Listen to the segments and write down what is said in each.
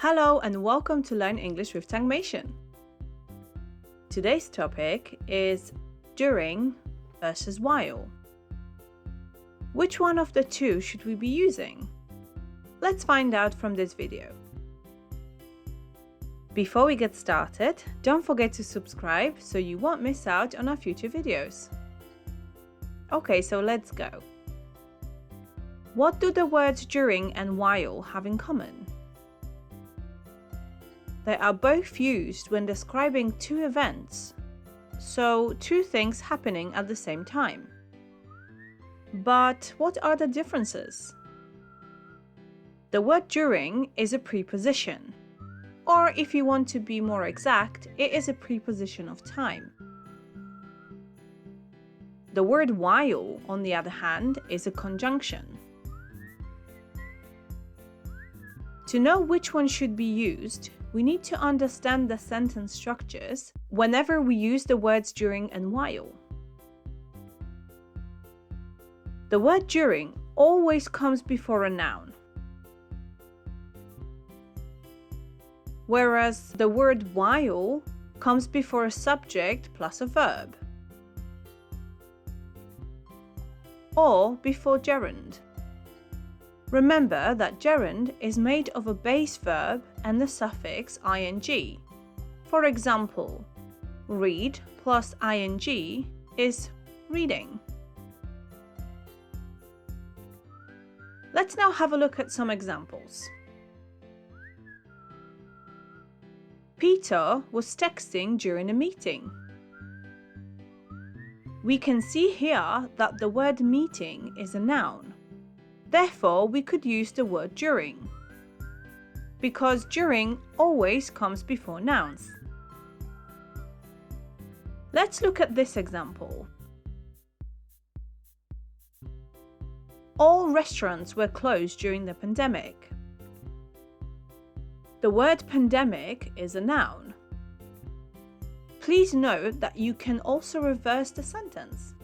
Hello and welcome to Learn English with Tangmation. Today's topic is during versus while. Which one of the two should we be using? Let's find out from this video. Before we get started, don't forget to subscribe so you won't miss out on our future videos. Okay, so let's go. What do the words during and while have in common? They are both used when describing two events, so two things happening at the same time. But what are the differences? The word during is a preposition, or if you want to be more exact, it is a preposition of time. The word while, on the other hand, is a conjunction. To know which one should be used, we need to understand the sentence structures whenever we use the words during and while. The word during always comes before a noun, whereas the word while comes before a subject plus a verb, or before gerund. Remember that gerund is made of a base verb and the suffix ing. For example, read plus ing is reading. Let's now have a look at some examples. Peter was texting during a meeting. We can see here that the word meeting is a noun. Therefore, we could use the word during, because during always comes before nouns. Let's look at this example. All restaurants were closed during the pandemic. The word pandemic is a noun. Please note that you can also reverse the sentence.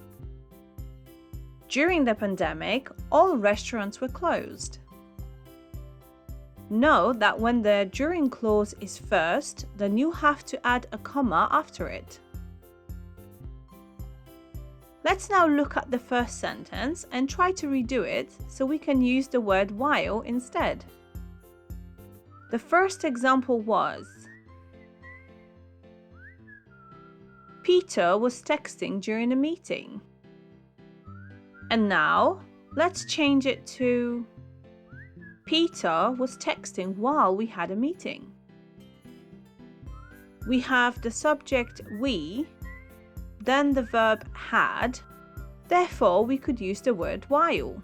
During the pandemic, all restaurants were closed. Note that when the during clause is first, then you have to add a comma after it. Let's now look at the first sentence and try to redo it so we can use the word while instead. The first example was: Peter was texting during a meeting. And now, let's change it to Peter was texting while we had a meeting. We have the subject we, then the verb had, therefore we could use the word while.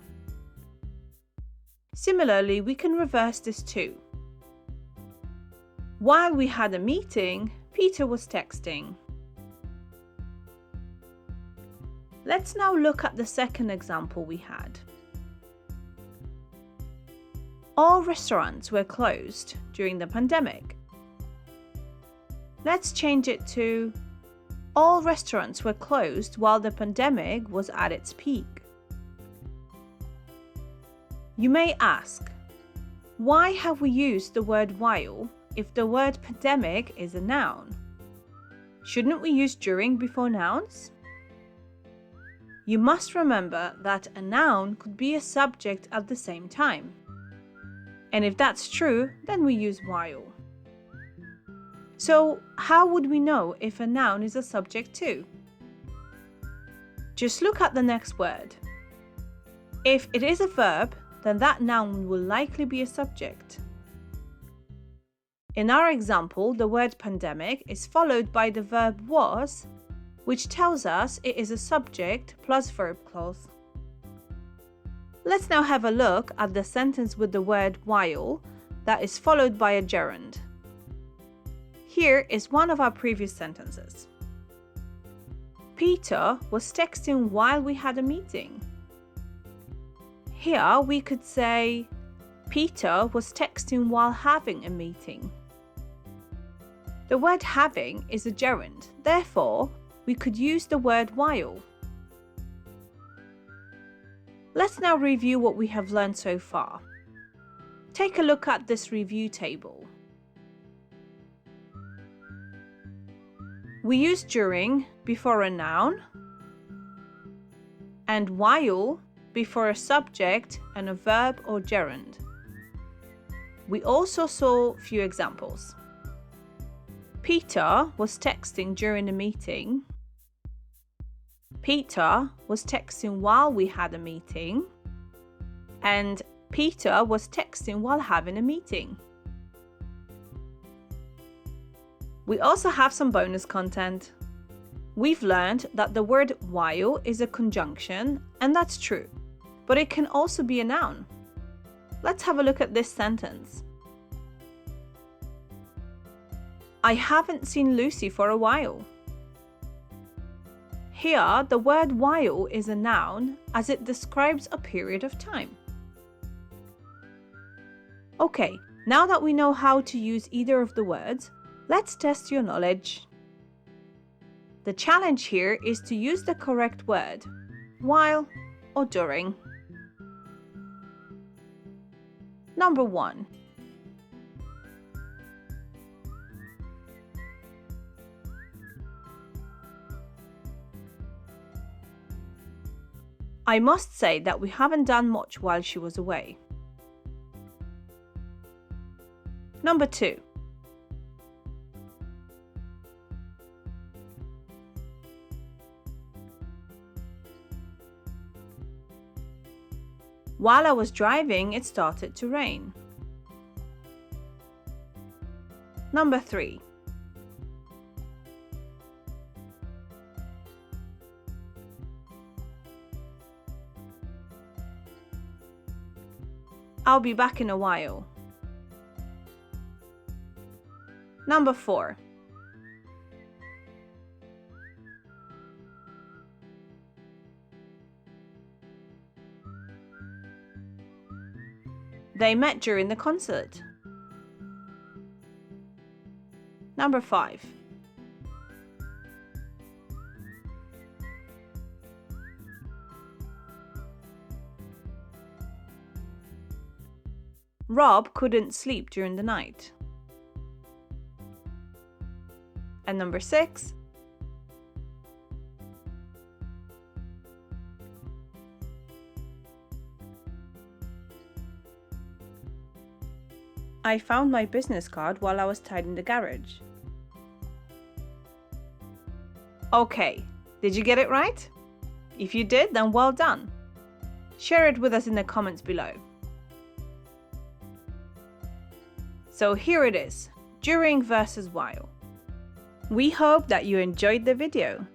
Similarly, we can reverse this too. While we had a meeting, Peter was texting. Let's now look at the second example we had. All restaurants were closed during the pandemic. Let's change it to all restaurants were closed while the pandemic was at its peak. You may ask, why have we used the word while if the word pandemic is a noun? Shouldn't we use during before nouns? You must remember that a noun could be a subject at the same time. And if that's true, then we use while. So, how would we know if a noun is a subject too? Just look at the next word. If it is a verb, then that noun will likely be a subject. In our example, the word pandemic is followed by the verb was, which tells us it is a subject plus verb clause. Let's now have a look at the sentence with the word while that is followed by a gerund. Here is one of our previous sentences. Peter was texting while we had a meeting. Here we could say Peter was texting while having a meeting. The word having is a gerund, therefore we could use the word while. Let's now review what we have learned so far. Take a look at this review table. We use during before a noun and while before a subject and a verb or gerund. We also saw few examples. Peter was texting during the meeting. Peter was texting while we had a meeting. And Peter was texting while having a meeting. We also have some bonus content. We've learned that the word while is a conjunction, and that's true, but it can also be a noun. Let's have a look at this sentence. I haven't seen Lucy for a while. Here, the word while is a noun as it describes a period of time. Okay, now that we know how to use either of the words, let's test your knowledge. The challenge here is to use the correct word, while or during. Number 1. I must say that we haven't done much while she was away. Number 2. While I was driving, it started to rain. Number 3. I'll be back in a while. Number 4. They met during the concert. Number 5. Rob couldn't sleep during the night. And number 6. I found my business card while I was tidying the garage. Okay, did you get it right? If you did, then well done. Share it with us in the comments below. So here it is, during versus while. We hope that you enjoyed the video.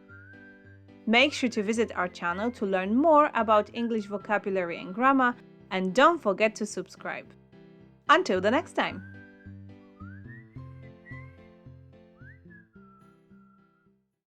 Make sure to visit our channel to learn more about English vocabulary and grammar, and don't forget to subscribe. Until the next time!